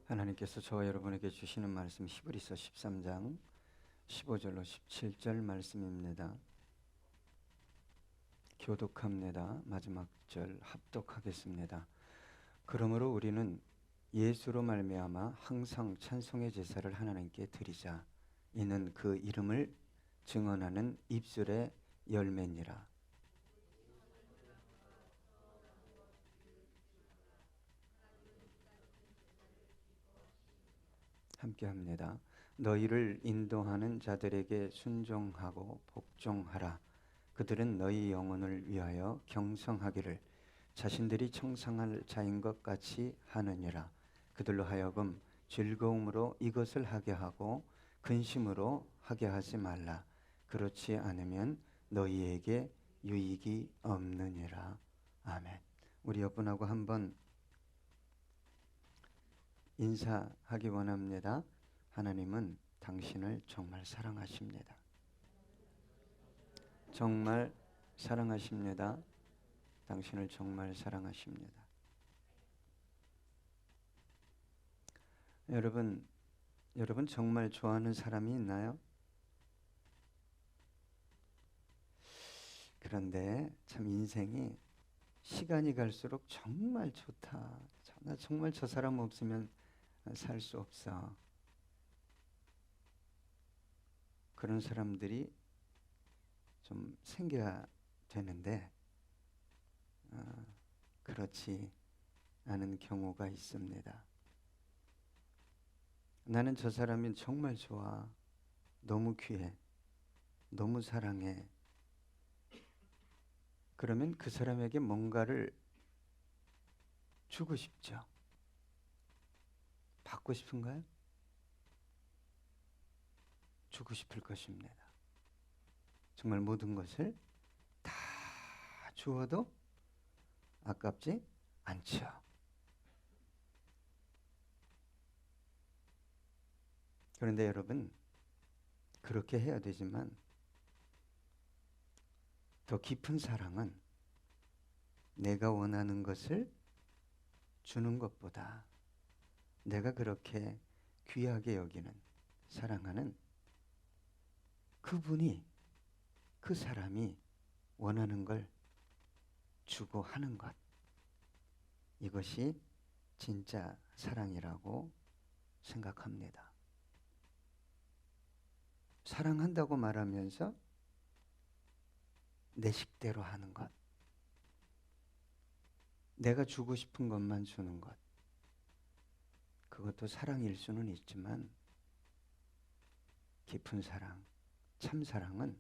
하나님께서 저와 여러분에게 주시는 말씀 히브리서 13장 15절로 17절 말씀입니다. 교독합니다. 마지막 절 합독하겠습니다. 그러므로 우리는 예수로 말미암아 항상 찬송의 제사를 하나님께 드리자. 이는 그 이름을 증언하는 입술의 열매니라. 함께합니다. 너희를 인도하는 자들에게 순종하고 복종하라. 그들은 너희 영혼을 위하여 경성하기를 자신들이 청상할 자인 것 같이 하느니라. 그들로 하여금 즐거움으로 이것을 하게 하고 근심으로 하게 하지 말라. 그렇지 않으면 너희에게 유익이 없느니라. 아멘. 우리 옆분하고 한번 인사하기 원합니다. 하나님은 당신을 정말 사랑하십니다. 정말 사랑하십니다. 당신을 정말 사랑하십니다. 여러분 정말 좋아하는 사람이 있나요? 그런데 참 인생이 시간이 갈수록 정말 좋다. 나 정말 저 사람 없으면 살 수 없어. 그런 사람들이 좀 생겨야 되는데 그렇지 않은 경우가 있습니다. 나는 저 사람이 정말 좋아. 너무 귀해. 너무 사랑해. 그러면 그 사람에게 뭔가를 주고 싶죠. 받고 싶은가요? 주고 싶을 것입니다. 정말 모든 것을 다 주어도 아깝지 않죠. 그런데 여러분, 그렇게 해야 되지만 더 깊은 사랑은 내가 원하는 것을 주는 것보다 내가 그렇게 귀하게 여기는, 사랑하는 그분이, 그 사람이 원하는 걸 주고 하는 것, 이것이 진짜 사랑이라고 생각합니다. 사랑한다고 말하면서 내 식대로 하는 것, 내가 주고 싶은 것만 주는 것, 그것도 사랑일 수는 있지만 깊은 사랑, 참 사랑은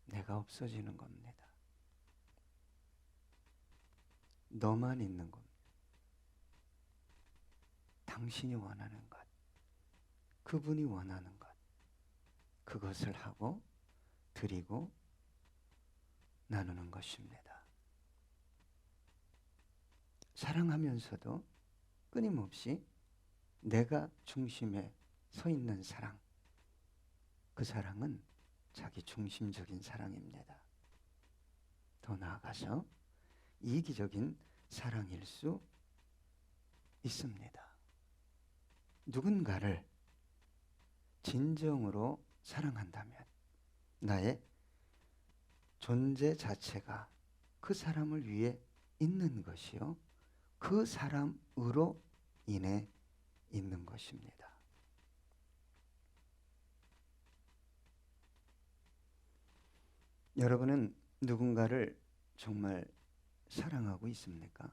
내가 없어지는 겁니다. 너만 있는 겁니다. 당신이 원하는 것, 그분이 원하는 것, 그것을 하고 드리고 나누는 것입니다. 사랑하면서도 끊임없이 내가 중심에 서 있는 사랑, 그 사랑은 자기 중심적인 사랑입니다. 더 나아가서 이기적인 사랑일 수 있습니다. 누군가를 진정으로 사랑한다면 나의 존재 자체가 그 사람을 위해 있는 것이요, 그 사람으로 인해 있는 것입니다. 여러분은 누군가를 정말 사랑하고 있습니까?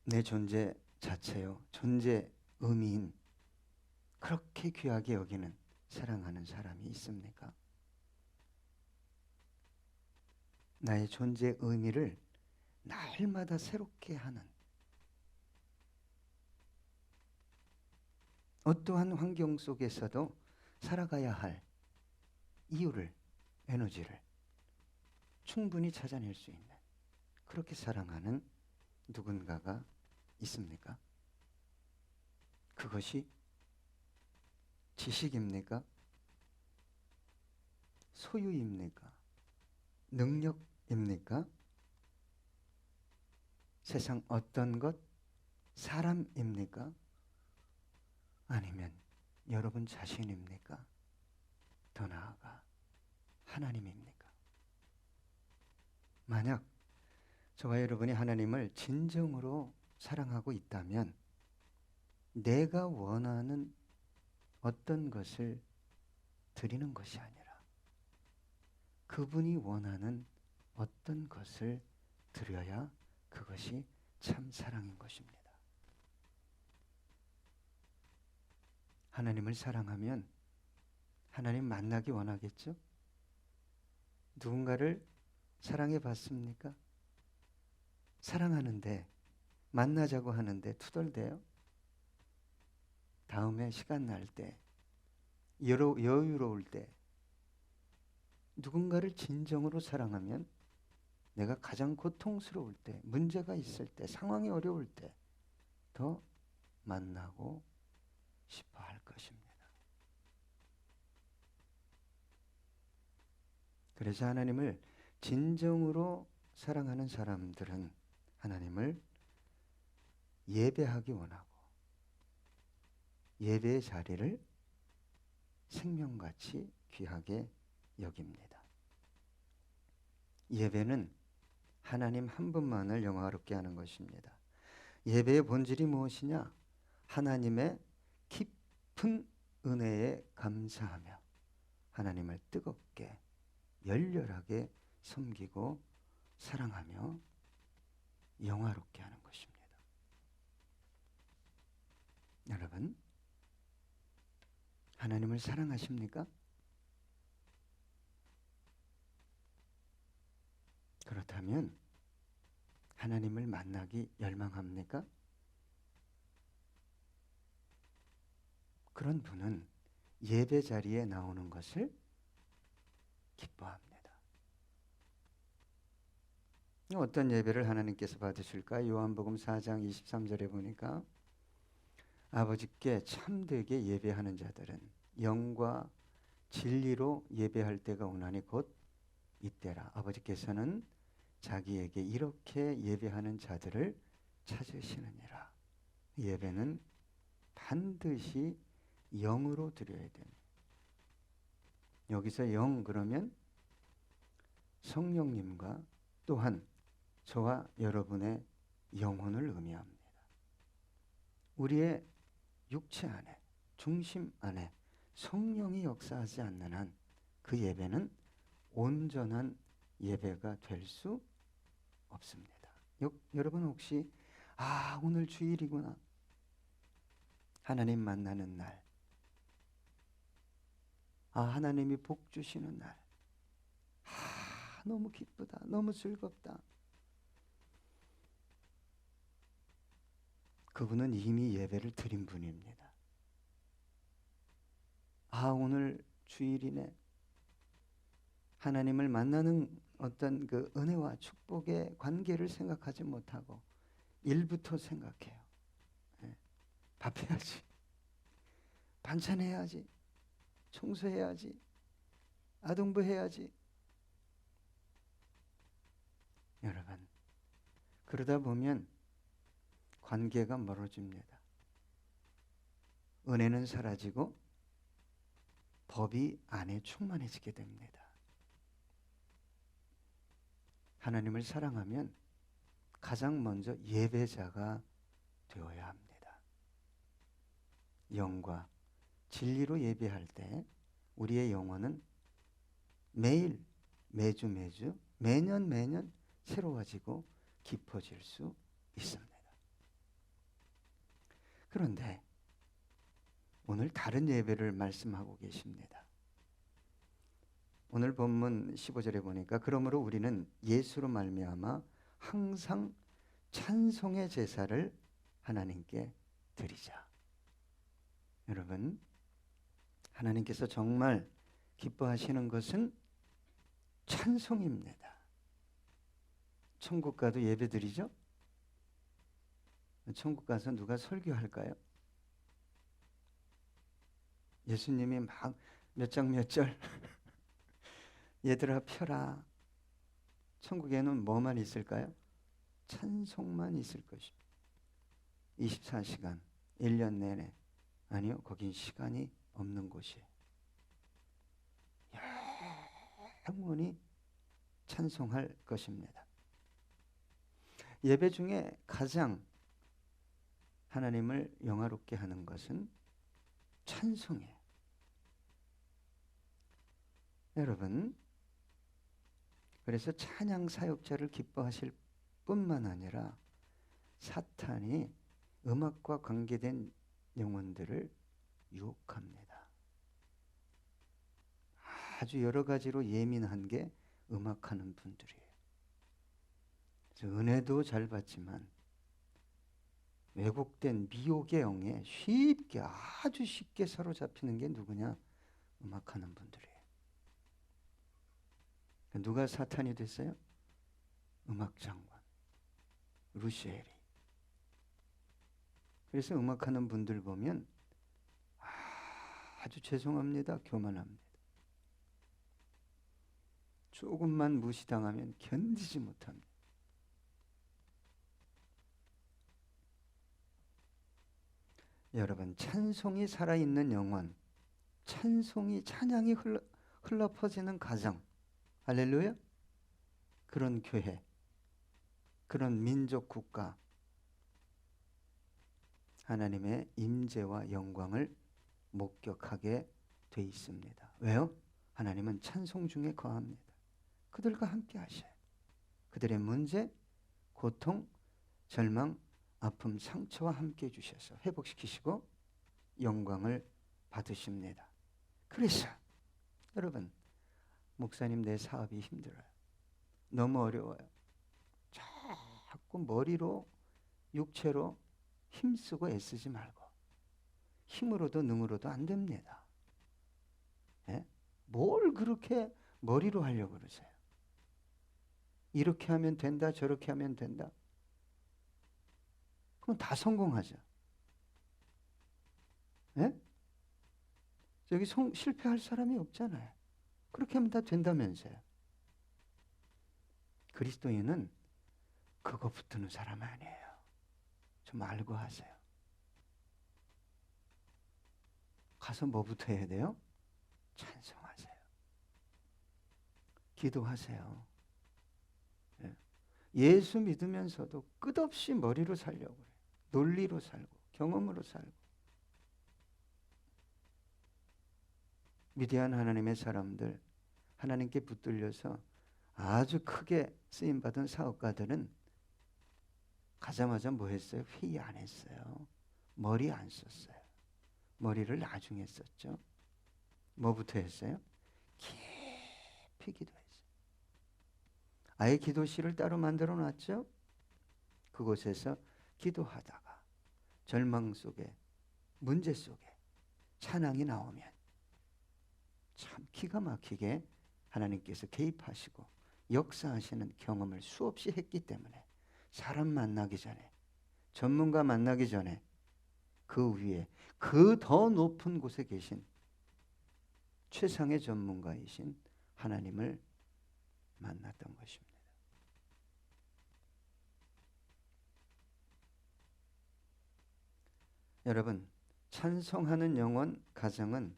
내 존재 자체요, 존재 의미인, 그렇게 귀하게 여기는, 사랑하는 사람이 있습니까? 나의 존재 의미를 날마다 새롭게 하는, 어떠한 환경 속에서도 살아가야 할 이유를, 에너지를 충분히 찾아낼 수 있는, 그렇게 사랑하는 누군가가 있습니까? 그것이 지식입니까? 소유입니까? 능력입니까? 입니까? 세상 어떤 것? 사람입니까? 아니면 여러분 자신입니까? 더 나아가 하나님입니까? 만약 저와 여러분이 하나님을 진정으로 사랑하고 있다면 내가 원하는 어떤 것을 드리는 것이 아니라 그분이 원하는 어떤 것을 드려야 그것이 참 사랑인 것입니다. 하나님을 사랑하면 하나님 만나기 원하겠죠? 누군가를 사랑해 봤습니까? 사랑하는데 만나자고 하는데 투덜대요? 다음에 시간 날 때, 여유로울 때 누군가를 진정으로 사랑하면 내가 가장 고통스러울 때, 문제가 있을 때, 상황이 어려울 때 더 만나고 싶어 할 것입니다. 그래서 하나님을 진정으로 사랑하는 사람들은 하나님을 예배하기 원하고 예배의 자리를 생명같이 귀하게 여깁니다. 예배는 하나님 한 분만을 영화롭게 하는 것입니다. 예배의 본질이 무엇이냐? 하나님의 깊은 은혜에 감사하며 하나님을 뜨겁게 열렬하게 섬기고 사랑하며 영화롭게 하는 것입니다. 여러분, 하나님을 사랑하십니까? 그렇다면 하나님을 만나기 열망합니까? 그런 분은 예배 자리에 나오는 것을 기뻐합니다. 어떤 예배를 하나님께서 받으실까? 요한복음 4장 23절에 보니까 아버지께 참되게 예배하는 자들은 영과 진리로 예배할 때가 오나니 곧 이때라. 아버지께서는 자기에게 이렇게 예배하는 자들을 찾으시느니라. 예배는 반드시 영으로 드려야 됩니다. 여기서 영 그러면 성령님과 또한 저와 여러분의 영혼을 의미합니다. 우리의 육체 안에, 중심 안에 성령이 역사하지 않는 한 그 예배는 온전한 예배가 될 수 없습니다. 여러분 혹시 오늘 주일이구나. 하나님 만나는 날. 하나님이 복 주시는 날. 너무 기쁘다. 너무 즐겁다. 그분은 이미 예배를 드린 분입니다. 오늘 주일이네. 하나님을 만나는 어떤 그 은혜와 축복의 관계를 생각하지 못하고 일부터 생각해요. 밥 해야지. 반찬 해야지. 청소해야지. 아동부 해야지. 여러분, 그러다 보면 관계가 멀어집니다. 은혜는 사라지고 법이 안에 충만해지게 됩니다. 하나님을 사랑하면 가장 먼저 예배자가 되어야 합니다. 영과 진리로 예배할 때 우리의 영혼은 매일, 매주, 매년 새로워지고 깊어질 수 있습니다. 그런데 오늘 다른 예배를 말씀하고 계십니다. 오늘 본문 15절에 보니까 그러므로 우리는 예수로 말미암아 항상 찬송의 제사를 하나님께 드리자. 여러분, 하나님께서 정말 기뻐하시는 것은 찬송입니다. 천국 가도 예배 드리죠? 천국 가서 누가 설교할까요? 예수님이 막 몇 장 몇 절 얘들아 펴라. 천국에는 뭐만 있을까요? 찬송만 있을 것입니다. 24시간, 1년 내내. 아니요, 거긴 시간이 없는 곳이에요. 영원히 찬송할 것입니다. 예배 중에 가장 하나님을 영화롭게 하는 것은 찬송이에요. 여러분, 그래서 찬양 사역자를 기뻐하실 뿐만 아니라 사탄이 음악과 관계된 영혼들을 유혹합니다. 아주 여러 가지로 예민한 게 음악하는 분들이에요. 그래서 은혜도 잘 받지만 왜곡된 미혹의 영에 쉽게, 아주 쉽게 사로잡히는 게 누구냐? 음악하는 분들이에요. 누가 사탄이 됐어요? 음악장관 루시엘이. 그래서 음악하는 분들 보면 아주 죄송합니다, 교만합니다. 조금만 무시당하면 견디지 못합니다. 여러분, 찬송이 살아있는 영혼, 찬양이 흘러 퍼지는 가정, 할렐루야, 그런 교회, 그런 민족 국가, 하나님의 임재와 영광을 목격하게 돼 있습니다. 왜요? 하나님은 찬송 중에 거합니다. 그들과 함께 하셔요. 그들의 문제, 고통, 절망, 아픔, 상처와 함께 해주셔서 회복시키시고 영광을 받으십니다. 그래서 여러분, 목사님 내 사업이 힘들어요. 너무 어려워요. 자꾸 머리로, 육체로 힘쓰고 애쓰지 말고 힘으로도 능으로도 안 됩니다. 예? 뭘 그렇게 머리로 하려고 그러세요? 이렇게 하면 된다, 저렇게 하면 된다. 그럼 다 성공하죠. 예? 여기 실패할 사람이 없잖아요. 그렇게 하면 다 된다면서요. 그리스도인은 그거 붙드는 사람 아니에요. 좀 알고 하세요. 가서 뭐부터 해야 돼요? 찬송하세요. 기도하세요. 예. 예수 믿으면서도 끝없이 머리로 살려고 그래요. 논리로 살고 경험으로 살고. 위대한 하나님의 사람들, 하나님께 붙들려서 아주 크게 쓰임받은 사업가들은 가자마자 뭐 했어요? 회의 안 했어요. 머리 안 썼어요. 머리를 나중에 썼죠. 뭐부터 했어요? 깊이 기도했어요. 아예 기도실을 따로 만들어 놨죠. 그곳에서 기도하다가 절망 속에, 문제 속에 찬양이 나오면 참 기가 막히게 하나님께서 개입하시고 역사하시는 경험을 수없이 했기 때문에 사람 만나기 전에, 전문가 만나기 전에 그 위에, 그 더 높은 곳에 계신 최상의 전문가이신 하나님을 만났던 것입니다. 여러분, 찬송하는 영혼, 가정은,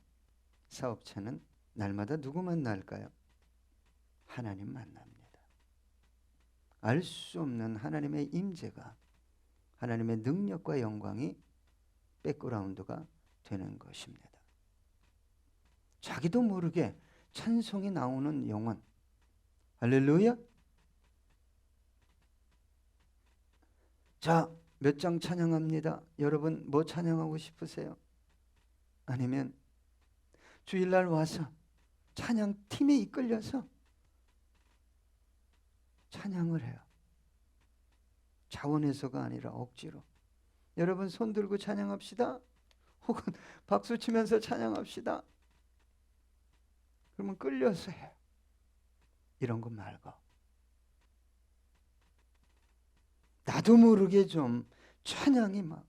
사업체는 날마다 누구 만날까요? 하나님 만납니다. 알 수 없는 하나님의 임재가, 하나님의 능력과 영광이 백그라운드가 되는 것입니다. 자기도 모르게 찬송이 나오는 영혼, 할렐루야. 자, 몇 장 찬양합니다. 여러분 뭐 찬양하고 싶으세요? 아니면 주일날 와서 찬양팀에 이끌려서 찬양을 해요. 자원해서가 아니라 억지로. 여러분 손 들고 찬양합시다. 혹은 박수 치면서 찬양합시다. 그러면 끌려서 해요. 이런 거 말고 나도 모르게 좀 찬양이 막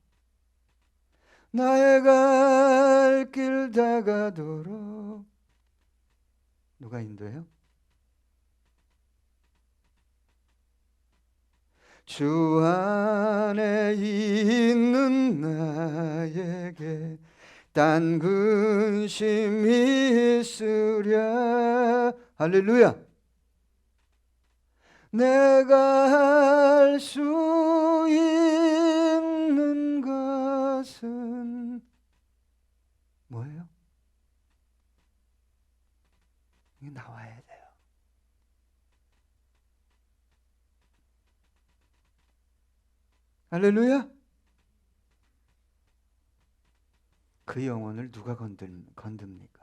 나의 갈 길 다가도록. 누가 인도해요? 주 안에 있는 나에게 딴 근심이 있으랴. 할렐루야. 내가 할 수 있는 것은 뭐예요? 이게 나와야 돼요. 할렐루야. 그 영혼을 누가 건듭니까?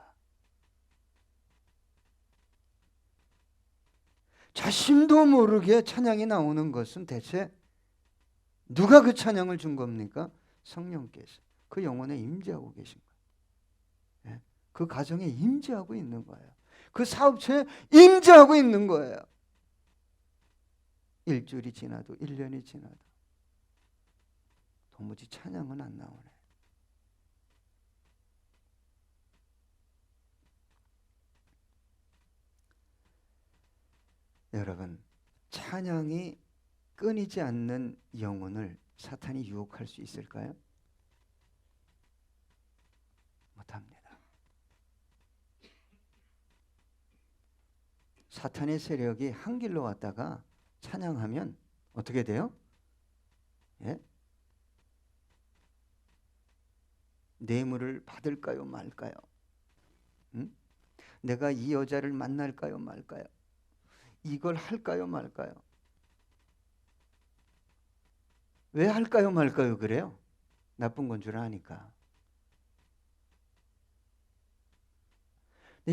자신도 모르게 찬양이 나오는 것은 대체 누가 그 찬양을 준 겁니까? 성령께서 그 영혼에 임재하고 계신 거예요. 예? 그 가정에 임재하고 있는 거예요. 그 사업체에 임재하고 있는 거예요. 일주일이 지나도 1년이 지나도 도무지 찬양은 안 나오네. 여러분, 찬양이 끊이지 않는 영혼을 사탄이 유혹할 수 있을까요? 못합니다. 사탄의 세력이 한 길로 왔다가 찬양하면 어떻게 돼요? 예? 뇌물을 받을까요, 말까요? 응? 내가 이 여자를 만날까요, 말까요? 이걸 할까요, 말까요? 왜 할까요, 말까요? 그래요? 나쁜 건 줄 아니까.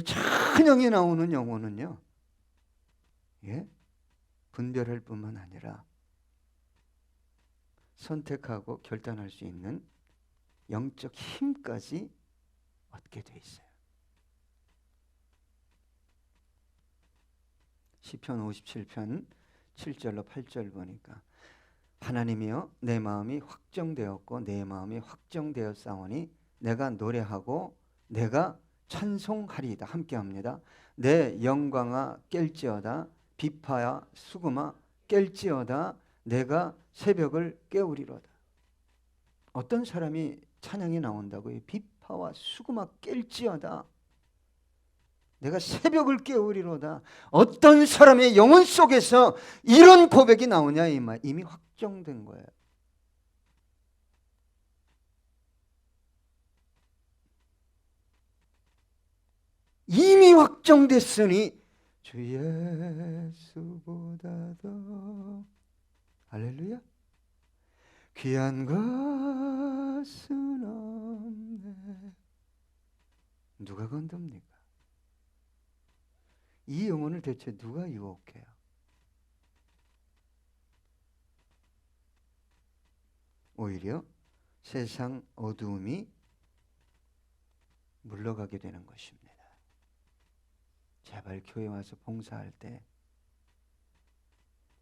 찬양이 나오는 영혼은요, 예? 분별할 뿐만 아니라 선택하고 결단할 수 있는 영적 힘까지 얻게 돼 있어요. 시편 57편 7절로 8절 보니까 하나님이여 내 마음이 확정되었고 내 마음이 확정되었사오니 내가 노래하고 내가 찬송하리이다. 함께합니다. 내 영광아 깰지어다 비파야 수금아 깰지어다 내가 새벽을 깨우리로다. 어떤 사람이 찬양이 나온다고요? 비파와 수금아 깰지어다 내가 새벽을 깨우리로다. 어떤 사람의 영혼 속에서 이런 고백이 나오냐 이미 확정된 거예요. 이미 확정됐으니 주 예수보다 더 할렐루야 귀한 것은 없네. 누가 건듭니까? 이 영혼을 대체 누가 유혹해요? 오히려 세상 어두움이 물러가게 되는 것입니다. 제발 교회 와서 봉사할 때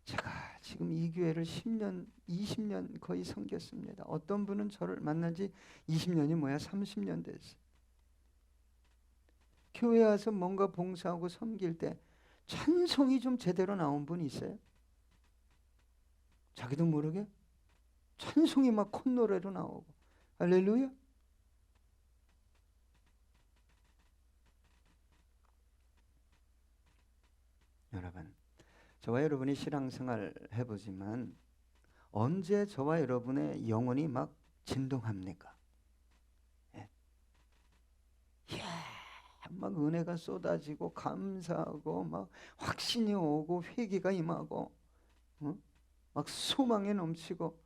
제가 지금 이 교회를 10년, 20년 거의 섬겼습니다. 어떤 분은 저를 만난 지 20년이 뭐야 30년 됐어요. 교회 와서 뭔가 봉사하고 섬길 때 찬송이 좀 제대로 나온 분이 있어요? 자기도 모르게 찬송이 막 콧노래로 나오고 할렐루야. 여러분, 저와 여러분이 신앙생활 해보지만 언제 저와 여러분의 영혼이 막 진동합니까? 예. 막 은혜가 쏟아지고 감사하고 막 확신이 오고 회개가 임하고 막 소망에 넘치고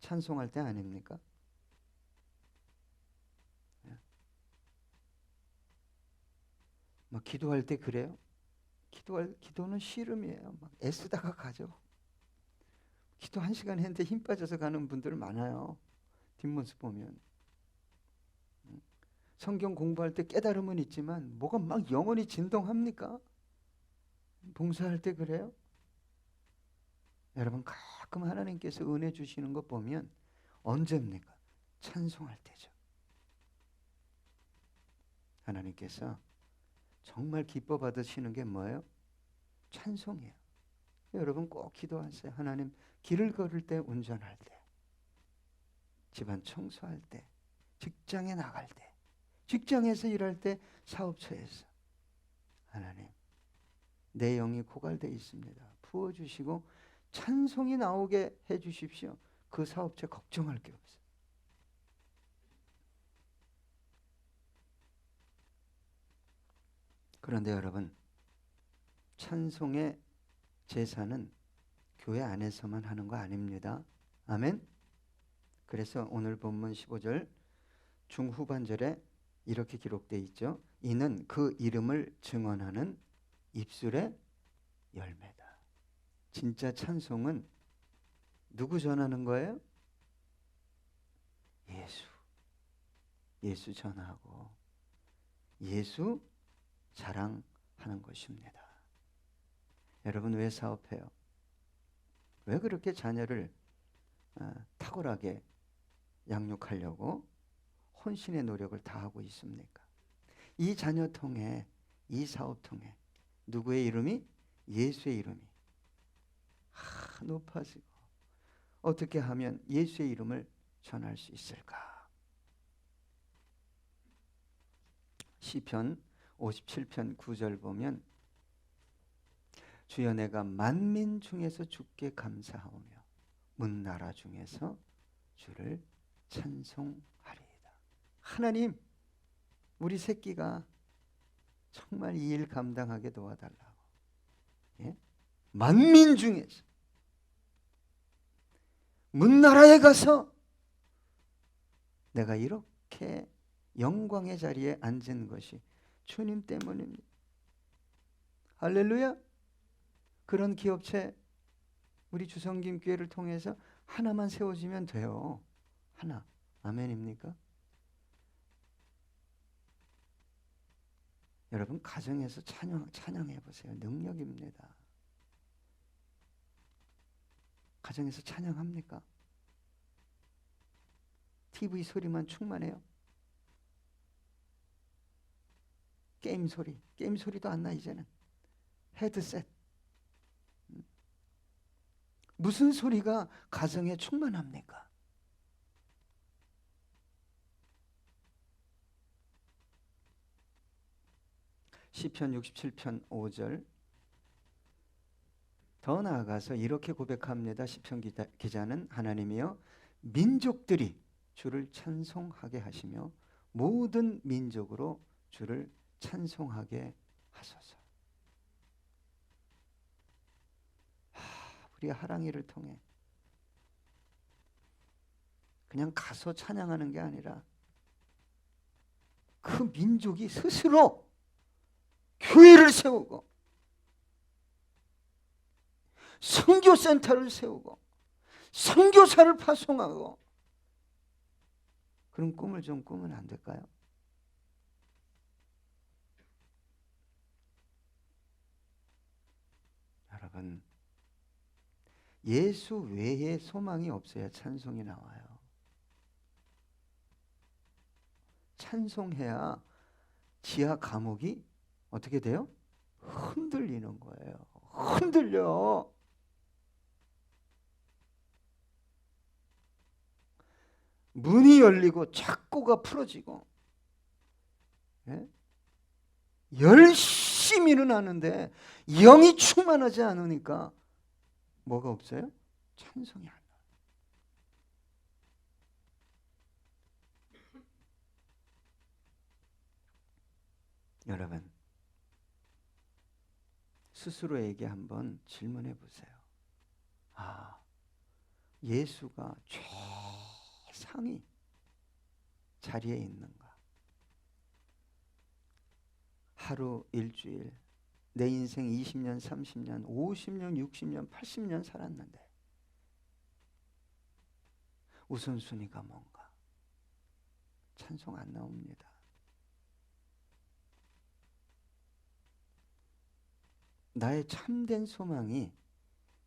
찬송할 때 아닙니까? 예. 막 기도할 때 그래요? 기도는 씨름이에요. 막 애쓰다가 가죠. 기도 1시간 했는데 힘 빠져서 가는 분들 많아요. 뒷모습 보면. 성경 공부할 때 깨달음은 있지만 뭐가 막 영혼이 진동합니까? 봉사할 때 그래요? 여러분 가끔 하나님께서 은혜 주시는 거 보면 언제입니까? 찬송할 때죠. 하나님께서 정말 기뻐 받으시는 게 뭐예요? 찬송이에요. 여러분 꼭 기도하세요. 하나님, 길을 걸을 때, 운전할 때, 집안 청소할 때, 직장에 나갈 때, 직장에서 일할 때, 사업처에서 하나님, 내 영이 고갈되어 있습니다. 부어주시고 찬송이 나오게 해주십시오. 그 사업체 걱정할 게 없어요. 그런데 여러분, 찬송의 제사는 교회 안에서만 하는 거 아닙니다. 아멘. 그래서 오늘 본문 15절 중후반절에 이렇게 기록되어 있죠. 이는 그 이름을 증언하는 입술의 열매다. 진짜 찬송은 누구 전하는 거예요? 예수. 예수 전하고 예수 자랑하는 것입니다. 여러분, 왜 사업해요? 왜 그렇게 자녀를 탁월하게 양육하려고 혼신의 노력을 다하고 있습니까? 이 자녀 통해, 이 사업 통해 누구의 이름이? 예수의 이름이 높아지고, 어떻게 하면 예수의 이름을 전할 수 있을까? 시편 57편 9절 보면, 주여 내가 만민 중에서 주께 감사하오며 문나라 중에서 주를 찬송하리이다. 하나님, 우리 새끼가 정말 이 일 감당하게 도와달라고. 예? 만민 중에서 문나라에 가서 내가 이렇게 영광의 자리에 앉은 것이 주님 때문입니다. 할렐루야. 그런 기업체 우리 주성김 교회를 통해서 하나만 세워지면 돼요. 하나. 아멘입니까? 여러분, 가정에서 찬양해 보세요. 능력입니다. 가정에서 찬양합니까? TV 소리만 충만해요? 게임 소리도 안 나. 이제는 헤드셋. 무슨 소리가 가정에 충만합니까? 시편 67편 5절, 더 나아가서 이렇게 고백합니다. 시편 기자는, 하나님이여 민족들이 주를 찬송하게 하시며 모든 민족으로 주를 찬송하게 하소서. 우리 하랑이를 통해 그냥 가서 찬양하는 게 아니라 그 민족이 스스로 교회를 세우고 선교센터를 세우고 선교사를 파송하고, 그런 꿈을 좀 꾸면 안 될까요? 여러분, 예수 외에 소망이 없어야 찬송이 나와요. 찬송해야 지하 감옥이 어떻게 돼요? 흔들리는 거예요. 흔들려. 문이 열리고 착고가 풀어지고, 예? 열심히는 하는데 영이 충만하지 않으니까 뭐가 없어요? 찬송이 안 나와요. 여러분, 스스로에게 한번 질문해 보세요. 아, 예수가 최상위 자리에 있는가? 하루, 일주일, 내 인생 20년, 30년, 50년, 60년, 80년 살았는데 우선순위가 뭔가? 찬송 안 나옵니다. 나의 참된 소망이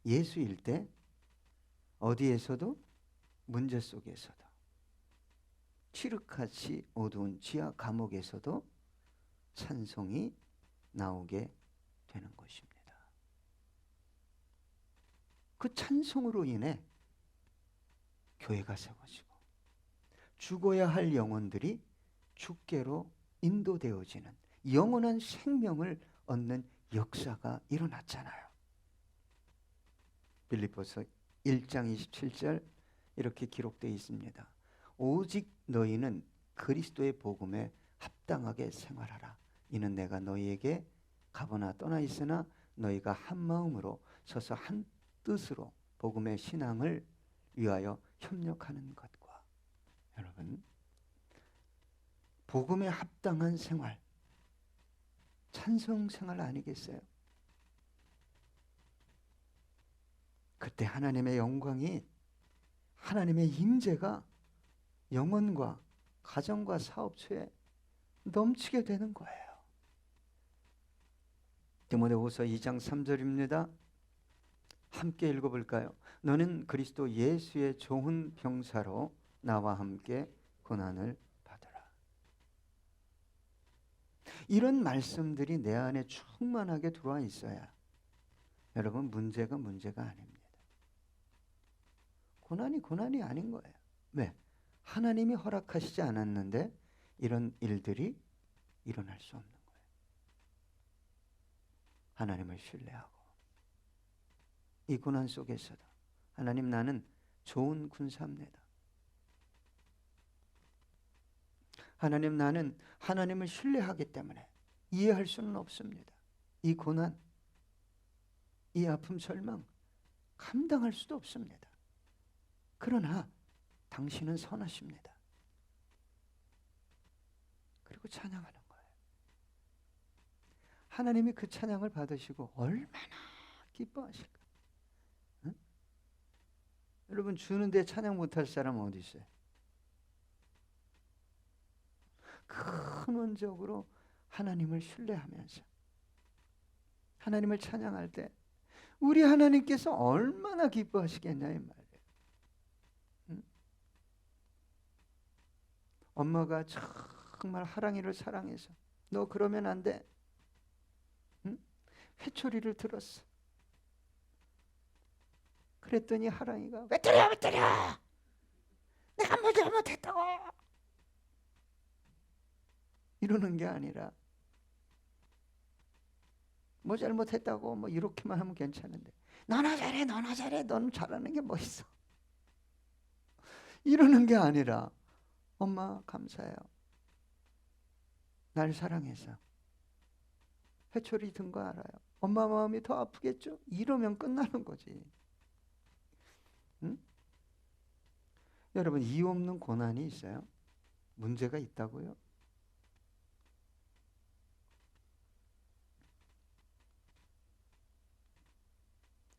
예수일 때 어디에서도, 문제 속에서도, 칠흑같이 어두운 지하 감옥에서도 찬송이 나오게 되는 것입니다. 그 찬송으로 인해 교회가 세워지고 죽어야 할 영혼들이 주께로 인도되어지는 영원한 생명을 얻는 역사가 일어났잖아요. 빌립보서 1장 27절 이렇게 기록되어 있습니다. 오직 너희는 그리스도의 복음에 합당하게 생활하라. 이는 내가 너희에게 가거나 떠나 있으나 너희가 한 마음으로 서서 한 뜻으로 복음의 신앙을 위하여 협력하는 것과. 여러분, 복음에 합당한 생활, 찬송 생활 아니겠어요? 그때 하나님의 영광이, 하나님의 임재가 영혼과 가정과 사업처에 넘치게 되는 거예요. 디모데후서 2장 3절입니다. 함께 읽어볼까요? 너는 그리스도 예수의 좋은 병사로 나와 함께 고난을 받으라. 이런 말씀들이 내 안에 충만하게 들어와 있어야 여러분 문제가 아닙니다. 고난이 아닌 거예요. 왜? 하나님이 허락하시지 않았는데 이런 일들이 일어날 수 없는 거예요. 하나님을 신뢰하고 이 고난 속에서도 하나님, 나는 좋은 군사입니다. 하나님, 나는 하나님을 신뢰하기 때문에 이해할 수는 없습니다. 이 고난, 이 아픔, 절망 감당할 수도 없습니다. 그러나 당신은 선하십니다. 그리고 찬양하는 거예요. 하나님이 그 찬양을 받으시고 얼마나 기뻐하실까? 응? 여러분, 주는데 찬양 못할 사람 어디 있어요? 근원적으로 하나님을 신뢰하면서 하나님을 찬양할 때 우리 하나님께서 얼마나 기뻐하시겠냐 이 말이에요. 응? 엄마가 정말 하랑이를 사랑해서 너 그러면 안 돼. 응? 회초리를 들었어. 그랬더니 하랑이가 왜 때려? 내가 뭐 잘못했다고. 이러는 게 아니라 뭐 잘못했다고 뭐 이렇게만 하면 괜찮은데 너나 잘해 너는 잘하는 게 뭐 있어. 이러는 게 아니라 엄마 감사해요. 날 사랑해서 회초리 든 거 알아요. 엄마 마음이 더 아프겠죠? 이러면 끝나는 거지. 응? 여러분, 이유 없는 고난이 있어요? 문제가 있다고요?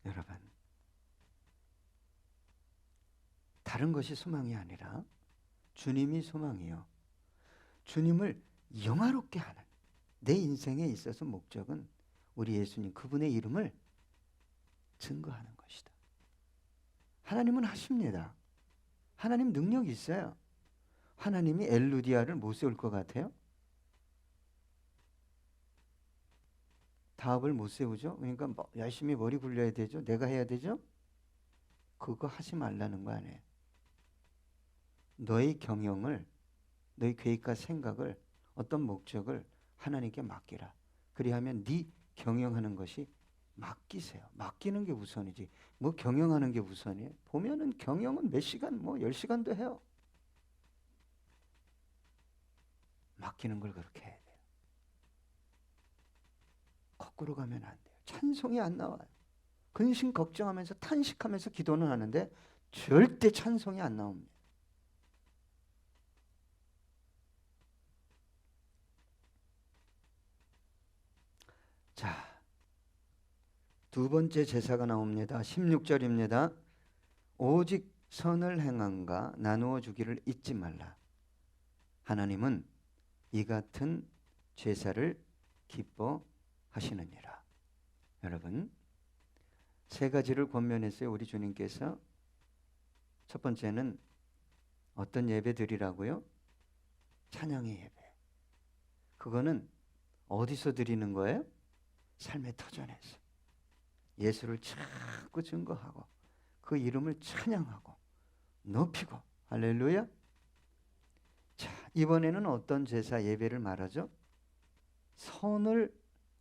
여러분, 다른 것이 소망이 아니라 주님이 소망이요. 주님을 영화롭게 하는 내 인생에 있어서 목적은 우리 예수님 그분의 이름을 증거하는 것이다. 하나님은 하십니다. 하나님 능력이 있어요. 하나님이 엘루디아를 못 세울 것 같아요? 다합을 못 세우죠? 그러니까 열심히 머리 굴려야 되죠? 내가 해야 되죠? 그거 하지 말라는 거 아니에요. 너의 경영을, 너의 계획과 생각을, 어떤 목적을 하나님께 맡기라. 그리하면 네 경영하는 것이 맡기세요. 맡기는 게 우선이지. 뭐 경영하는 게 우선이에요. 보면은 경영은 몇 시간, 뭐 10시간도 해요. 맡기는 걸 그렇게 해야 돼요. 거꾸로 가면 안 돼요. 찬송이 안 나와요. 근심 걱정하면서 탄식하면서 기도는 하는데 절대 찬송이 안 나옵니다. 자, 두 번째 제사가 나옵니다. 16절입니다. 오직 선을 행함과 나누어 주기를 잊지 말라. 하나님은 이 같은 제사를 기뻐하시느니라. 여러분, 세 가지를 권면했어요. 우리 주님께서. 첫 번째는 어떤 예배 드리라고요? 찬양의 예배. 그거는 어디서 드리는 거예요? 삶의 터전에서. 예수를 자꾸 증거하고 그 이름을 찬양하고 높이고. 할렐루야. 자, 이번에는 어떤 제사 예배를 말하죠? 선을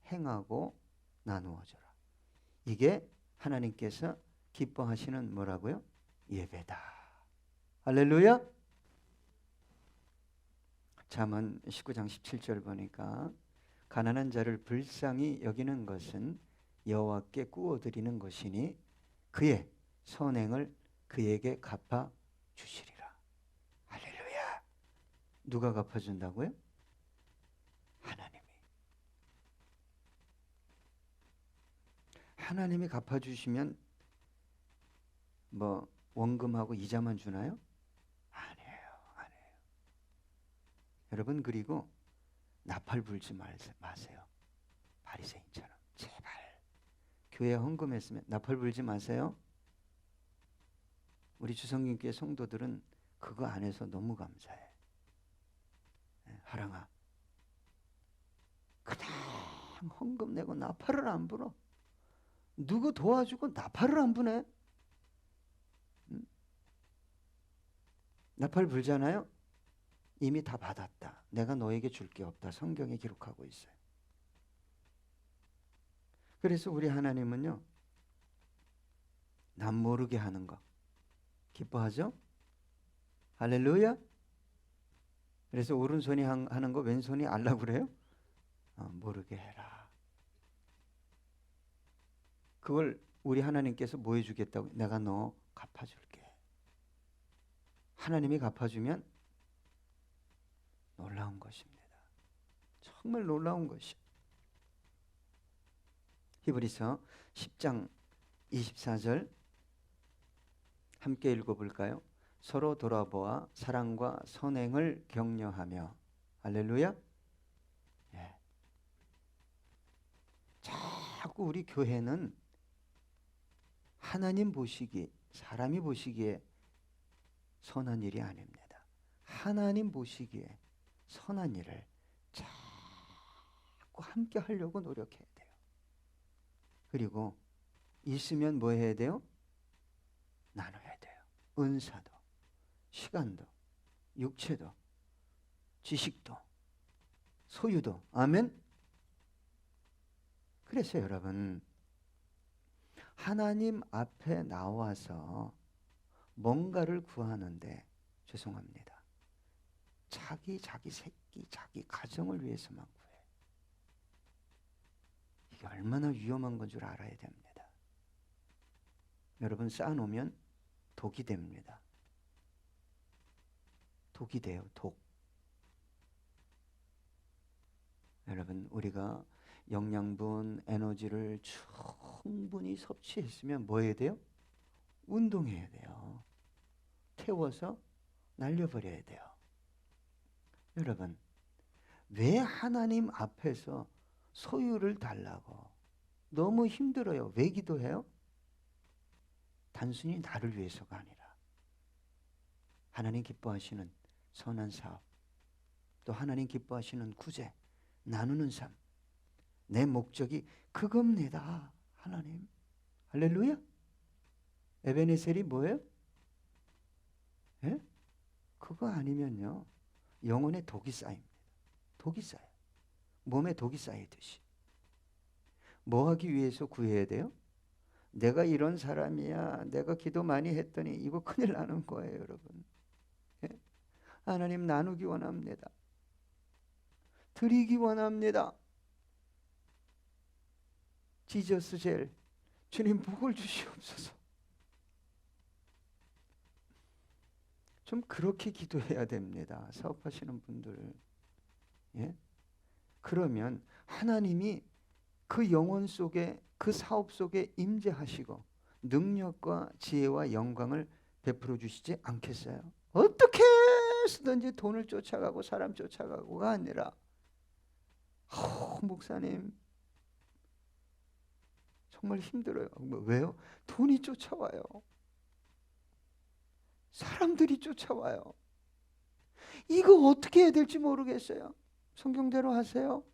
행하고 나누어 줘라. 이게 하나님께서 기뻐하시는 뭐라고요? 예배다. 할렐루야. 잠언 19장 17절 보니까 가난한 자를 불쌍히 여기는 것은 여호와께 구워드리는 것이니 그의 선행을 그에게 갚아 주시리라. 할렐루야. 누가 갚아준다고요? 하나님이. 하나님이 갚아주시면 뭐 원금하고 이자만 주나요? 아니에요. 아니에요. 여러분, 그리고 나팔 불지 마세요. 바리새인처럼. 제발. 교회 헌금했으면 나팔 불지 마세요. 우리 주성님께 성도들은 그거 안에서 너무 감사해. 하랑아, 그냥 헌금 내고 나팔을 안 불어. 누구 도와주고 나팔을 안 부네. 나팔 불잖아요. 이미 다 받았다. 내가 너에게 줄 게 없다. 성경에 기록하고 있어요. 그래서 우리 하나님은요, 남 모르게 하는 거 기뻐하죠? 할렐루야. 그래서 오른손이 하는 거 왼손이 알라고 그래요? 모르게 해라. 그걸 우리 하나님께서 뭐 해주겠다고? 내가 너 갚아줄게. 하나님이 갚아주면 놀라운 것입니다. 정말 놀라운 것이요. 히브리서 10장 24절 함께 읽어볼까요? 서로 돌아보아 사랑과 선행을 격려하며. 할렐루야. 예. 자꾸 우리 교회는 하나님 보시기, 사람이 보시기에 선한 일이 아닙니다. 하나님 보시기에 선한 일을 자꾸 함께 하려고 노력해야 돼요. 그리고 있으면 뭐 해야 돼요? 나눠야 돼요. 은사도, 시간도, 육체도, 지식도, 소유도. 아멘. 그래서 여러분, 하나님 앞에 나와서 뭔가를 구하는데, 죄송합니다, 자기 새끼, 자기 가정을 위해서만 구해. 이게 얼마나 위험한 건 줄 알아야 됩니다. 여러분, 쌓아놓으면 독이 됩니다. 독이 돼요. 독. 여러분, 우리가 영양분, 에너지를 충분히 섭취했으면 뭐 해야 돼요? 운동해야 돼요. 태워서 날려버려야 돼요. 여러분, 왜 하나님 앞에서 소유를 달라고 너무 힘들어요? 왜 기도해요? 단순히 나를 위해서가 아니라 하나님 기뻐하시는 선한 사업, 또 하나님 기뻐하시는 구제, 나누는 삶, 내 목적이 그겁니다. 하나님. 할렐루야. 에베네셀이 뭐예요? 예? 그거 아니면요, 영혼에 독이 쌓입니다. 독이 쌓여요. 몸에 독이 쌓이듯이. 뭐 하기 위해서 구해야 돼요? 내가 이런 사람이야, 내가 기도 많이 했더니 이거 큰일 나는 거예요, 여러분. 예? 하나님, 나누기 원합니다. 드리기 원합니다. 지저스 젤, 주님 복을 주시옵소서. 좀 그렇게 기도해야 됩니다. 사업하시는 분들. 예? 그러면 하나님이 그 영혼 속에, 그 사업 속에 임재하시고 능력과 지혜와 영광을 베풀어 주시지 않겠어요? 어떻게 해서든지 돈을 쫓아가고 사람 쫓아가고가 아니라, 목사님 정말 힘들어요. 왜요? 돈이 쫓아와요. 사람들이 쫓아와요. 이거 어떻게 해야 될지 모르겠어요. 성경대로 하세요.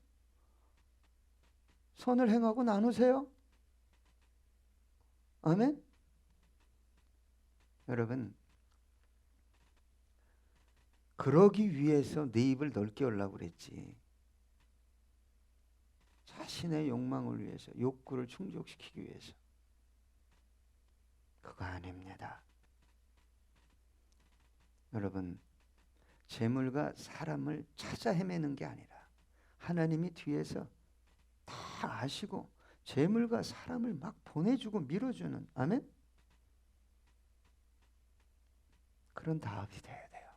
선을 행하고 나누세요. 아멘? 여러분, 그러기 위해서 내 입을 넓게 열라고 그랬지. 자신의 욕망을 위해서, 욕구를 충족시키기 위해서. 그거 아닙니다. 여러분, 재물과 사람을 찾아 헤매는 게 아니라 하나님이 뒤에서 다 아시고 재물과 사람을 막 보내주고 밀어주는, 아멘? 그런 다음이 돼야 돼요.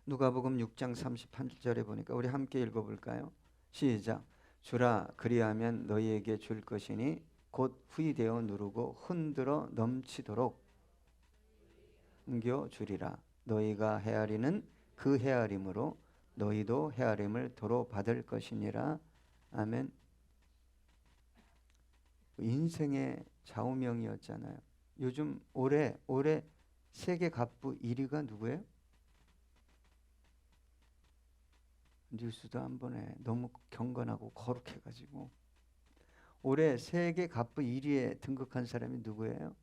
누가복음 6장 38절에 보니까 우리 함께 읽어볼까요? 시작. 주라 그리하면 너희에게 줄 것이니 곧 후이되어 누르고 흔들어 넘치도록 옮겨 주리라. 너희가 헤아리는 그 헤아림으로 너희도 헤아림을 도로 받을 것이니라. 아멘. 인생의 좌우명이었잖아요. 요즘 올해 세계 갑부 1위가 누구예요? 뉴스도 한 번에 너무 경건하고 거룩해가지고 올해 세계 갑부 1위에 등극한 사람이 누구예요?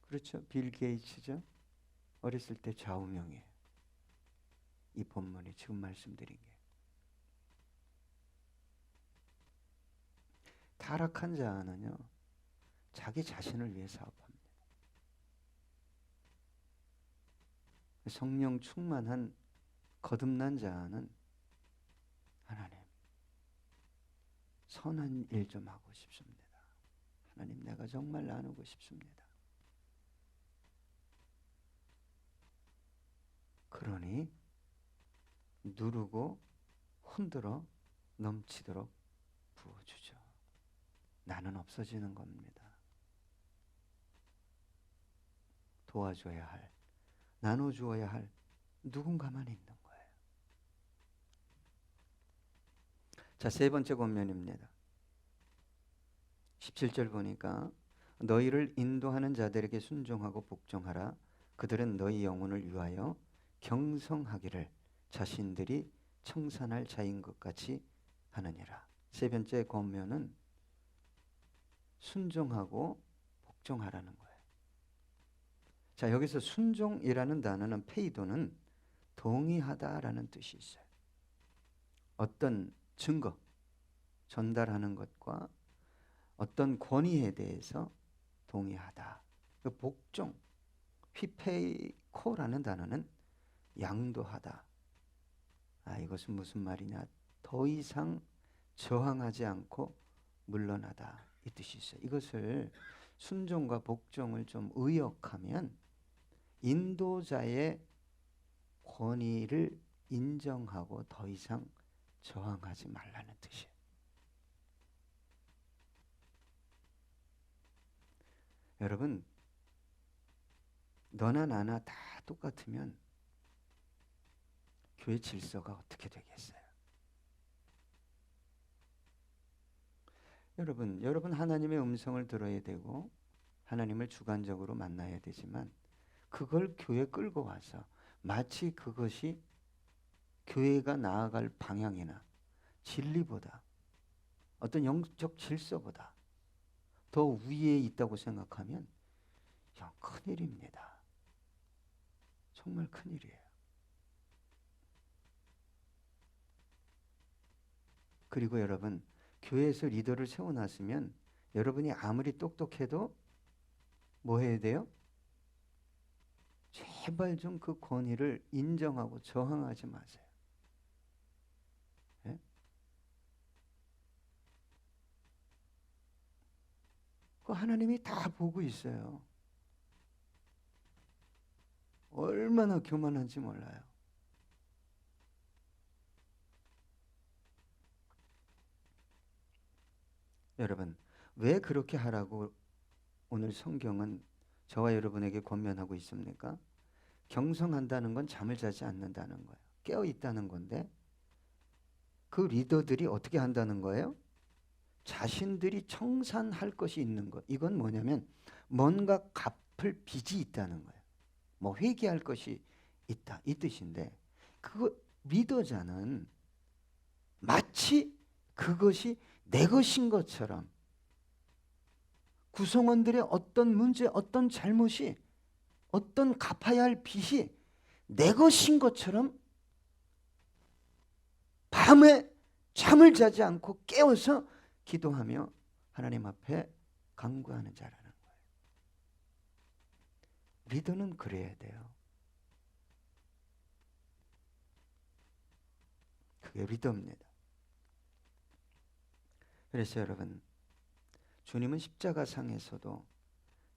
그렇죠. 빌 게이츠죠. 어렸을 때 좌우명이에요. 이 본문이 지금 말씀드린 게. 타락한 자는요, 자기 자신을 위해 사업합니다. 성령 충만한 거듭난 자는 하나님, 선한 일 좀 하고 싶습니다. 하나님, 내가 정말 나누고 싶습니다. 그러니 누르고 흔들어 넘치도록 부어주죠. 나는 없어지는 겁니다. 도와줘야 할, 나눠주어야 할 누군가만 있는 거예요. 자, 세 번째 권면입니다. 17절 보니까 너희를 인도하는 자들에게 순종하고 복종하라. 그들은 너희 영혼을 위하여 경성하기를 자신들이 청산할 자인 것 같이 하느니라. 세 번째 권면은 순종하고 복종하라는 거예요. 자, 여기서 순종이라는 단어는 페이도는 동의하다라는 뜻이 있어요. 어떤 증거, 전달하는 것과 어떤 권위에 대해서 동의하다. 그 복종, 휘페이코라는 단어는 양도하다. 이것은 무슨 말이냐? 더 이상 저항하지 않고 물러나다. 이 뜻이 있어요. 이것을 순종과 복종을 좀 의역하면 인도자의 권위를 인정하고 더 이상 저항하지 말라는 뜻이에요. 여러분, 너나 나나 다 똑같으면 교회 질서가 어떻게 되겠어요? 여러분 하나님의 음성을 들어야 되고 하나님을 주관적으로 만나야 되지만 그걸 교회 끌고 와서 마치 그것이 교회가 나아갈 방향이나 진리보다 어떤 영적 질서보다 더 위에 있다고 생각하면 큰일입니다. 정말 큰일이에요. 그리고 여러분, 교회에서 리더를 세워놨으면 여러분이 아무리 똑똑해도 뭐 해야 돼요? 제발 좀 그 권위를 인정하고 저항하지 마세요. 예? 그 하나님이 다 보고 있어요. 얼마나 교만한지 몰라요. 여러분, 왜 그렇게 하라고 오늘 성경은 저와 여러분에게 권면하고 있습니까? 경성한다는 건 잠을 자지 않는다는 거예요. 깨어 있다는 건데 그 리더들이 어떻게 한다는 거예요? 자신들이 청산할 것이 있는 것. 이건 뭐냐면 뭔가 갚을 빚이 있다는 거예요. 뭐 회개할 것이 있다 이 뜻인데 그거 리더자는 마치 그것이 내 것인 것처럼 구성원들의 어떤 문제, 어떤 잘못이, 어떤 갚아야 할 빚이 내 것인 것처럼 밤에 잠을 자지 않고 깨어서 기도하며 하나님 앞에 간구하는 자라는 거예요. 리더는 그래야 돼요. 그게 리더입니다. 그래서 여러분, 주님은 십자가상에서도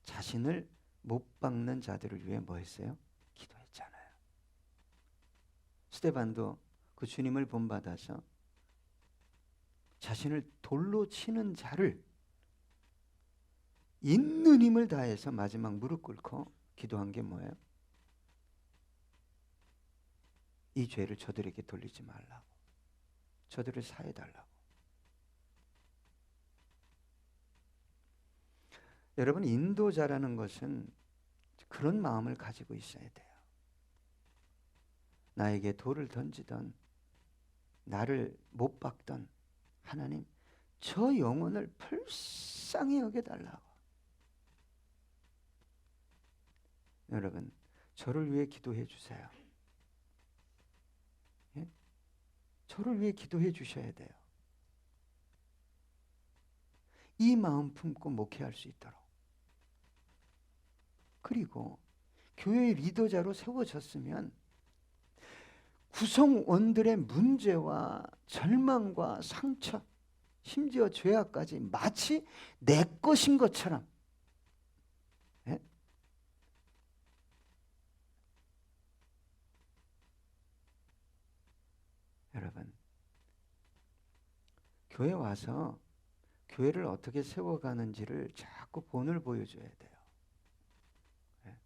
자신을 못 박는 자들을 위해 뭐 했어요? 기도했잖아요. 스데반도 그 주님을 본받아서 자신을 돌로 치는 자를 있는 힘을 다해서 마지막 무릎 꿇고 기도한 게 뭐예요? 이 죄를 저들에게 돌리지 말라고, 저들을 사해달라고. 여러분, 인도자라는 것은 그런 마음을 가지고 있어야 돼요. 나에게 돌을 던지던, 나를 못 박던 하나님, 저 영혼을 불쌍히 여겨달라고. 여러분, 저를 위해 기도해 주세요. 예? 저를 위해 기도해 주셔야 돼요. 이 마음 품고 목회할 수 있도록. 그리고 교회의 리더자로 세워졌으면 구성원들의 문제와 절망과 상처, 심지어 죄악까지 마치 내 것인 것처럼, 예? 여러분, 교회 와서 교회를 어떻게 세워가는지를 자꾸 본을 보여줘야 돼요. 예?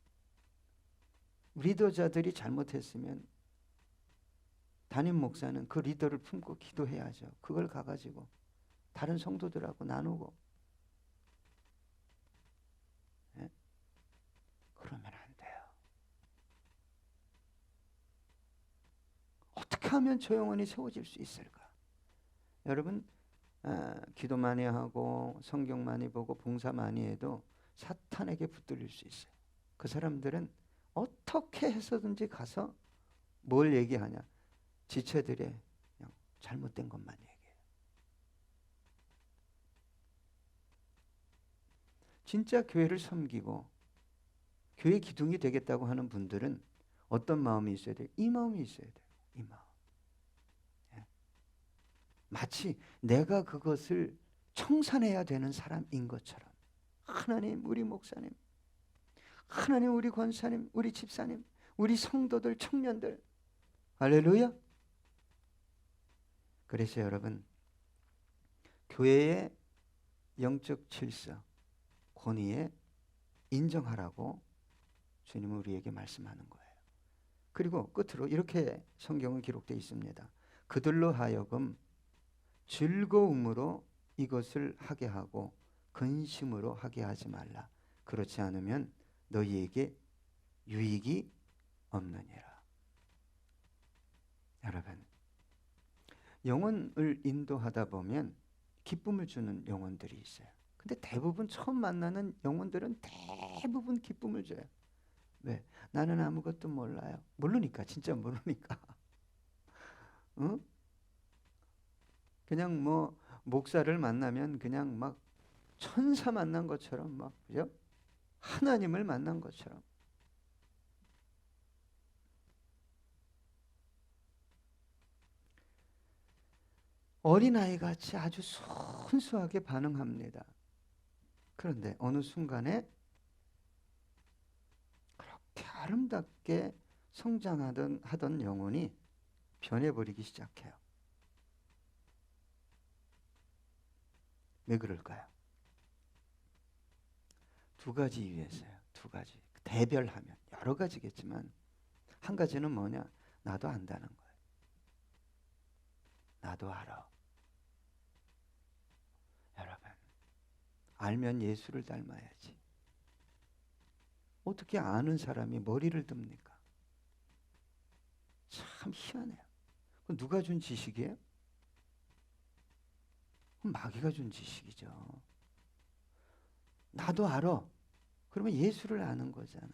리더자들이 잘못했으면 담임 목사는 그 리더를 품고 기도해야죠. 그걸 가가지고 다른 성도들하고 나누고. 예? 그러면 안 돼요. 어떻게 하면 저 영혼이 세워질 수 있을까? 여러분, 기도 많이 하고 성경 많이 보고 봉사 많이 해도 사탄에게 붙들릴 수 있어요. 그 사람들은 어떻게 해서든지 가서 뭘 얘기하냐? 지체들의 그냥 잘못된 것만 얘기해요. 진짜 교회를 섬기고 교회 기둥이 되겠다고 하는 분들은 어떤 마음이 있어야 돼요? 이 마음이 있어야 돼요. 이 마음. 예. 마치 내가 그것을 청산해야 되는 사람인 것처럼. 하나님, 우리 목사님, 하나님, 우리 권사님, 우리 집사님, 우리 성도들, 청년들, 할렐루야. 그래서 여러분, 교회의 영적 질서, 권위에 인정하라고 주님은 우리에게 말씀하는 거예요. 그리고 끝으로 이렇게 성경은 기록되어 있습니다. 그들로 하여금 즐거움으로 이것을 하게 하고 근심으로 하게 하지 말라. 그렇지 않으면 너희에게 유익이 없느니라. 여러분, 영혼을 인도하다 보면 기쁨을 주는 영혼들이 있어요. 근데 대부분 처음 만나는 영혼들은 대부분 기쁨을 줘요. 왜? 나는 아무것도 몰라요. 모르니까, 진짜 모르니까. 응? 그냥 뭐 목사를 만나면 그냥 막 천사 만난 것처럼 막, 그죠? 하나님을 만난 것처럼. 어린아이 같이 아주 순수하게 반응합니다. 그런데 어느 순간에 그렇게 아름답게 성장하던 영혼이 변해버리기 시작해요. 왜 그럴까요? 두 가지 이유에서요. 두 가지. 대별하면 여러 가지겠지만 한 가지는 뭐냐? 나도 안다는 거예요. 나도 알아. 여러분, 알면 예수를 닮아야지. 어떻게 아는 사람이 머리를 듭니까? 참 희한해요. 그건 누가 준 지식이에요? 그건 마귀가 준 지식이죠. 나도 알아. 그러면 예수를 아는 거잖아요.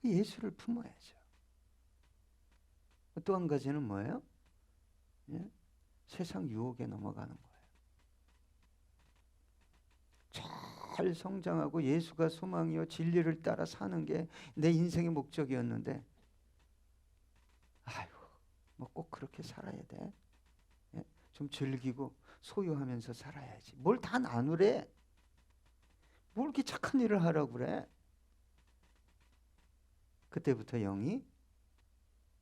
예수를 품어야죠. 또 한 가지는 뭐예요? 예? 세상 유혹에 넘어가는 거예요. 잘 성장하고 예수가 소망이요 진리를 따라 사는 게 내 인생의 목적이었는데, 아유, 뭐 꼭 그렇게 살아야 돼? 예? 좀 즐기고 소유하면서 살아야지. 뭘 다 나누래? 뭘 이렇게 착한 일을 하라고 그래? 그때부터 영이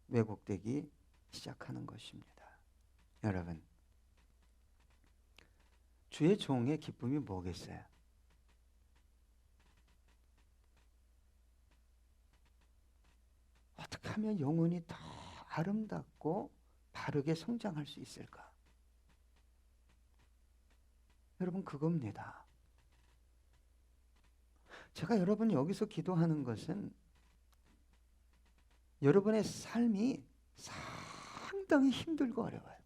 왜곡되기 시작하는 것입니다. 여러분, 주의 종의 기쁨이 뭐겠어요? 어떻게 하면 영혼이 더 아름답고 바르게 성장할 수 있을까? 여러분, 그겁니다. 제가 여러분 여기서 기도하는 것은 여러분의 삶이 상당히 힘들고 어려워요.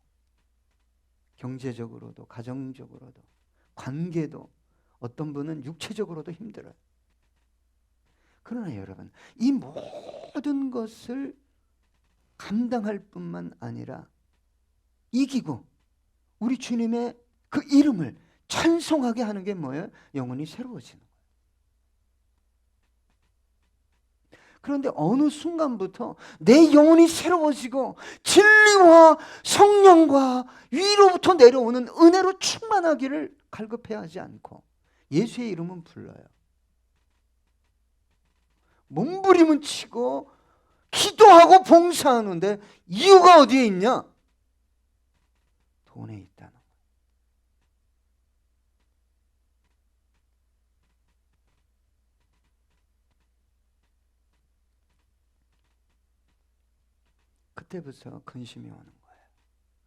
경제적으로도, 가정적으로도, 관계도, 어떤 분은 육체적으로도 힘들어요. 그러나 여러분, 이 모든 것을 감당할 뿐만 아니라 이기고 우리 주님의 그 이름을 찬송하게 하는 게 뭐예요? 영혼이 새로워지는 거예요. 그런데 어느 순간부터 내 영혼이 새로워지고 진리와 성령과 위로부터 내려오는 은혜로 충만하기를 갈급해야 하지 않고 예수의 이름은 불러요. 몸부림은 치고 기도하고 봉사하는데 이유가 어디에 있냐? 돈에 있다는 거예요. 그때부터 근심이 오는 거예요.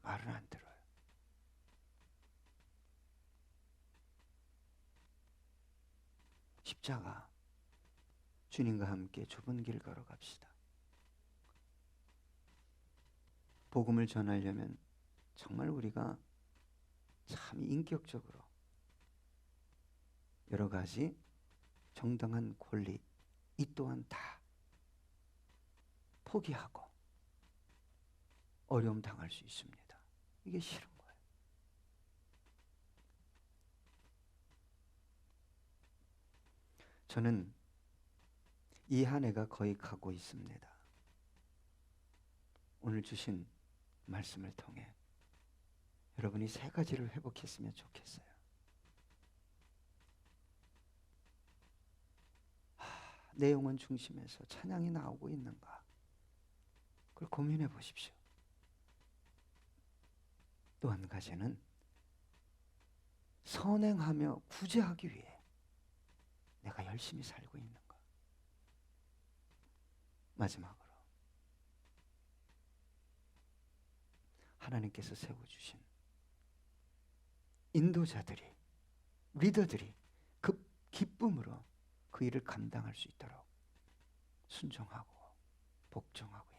말을 안 들어요. 십자가, 주님과 함께 좁은 길 걸어갑시다. 복음을 전하려면 정말 우리가 참 인격적으로 여러 가지 정당한 권리, 이 또한 다 포기하고 어려움 당할 수 있습니다. 이게 싫은 거예요. 저는 이 한 해가 거의 가고 있습니다. 오늘 주신 말씀을 통해 여러분이 세 가지를 회복했으면 좋겠어요. 내 영혼 중심에서 찬양이 나오고 있는가? 그걸 고민해 보십시오. 또 한 가지는 선행하며 구제하기 위해 내가 열심히 살고 있는가? 마지막으로 하나님께서 세워주신 인도자들이, 리더들이 그 기쁨으로 그 일을 감당할 수 있도록 순종하고 복종하고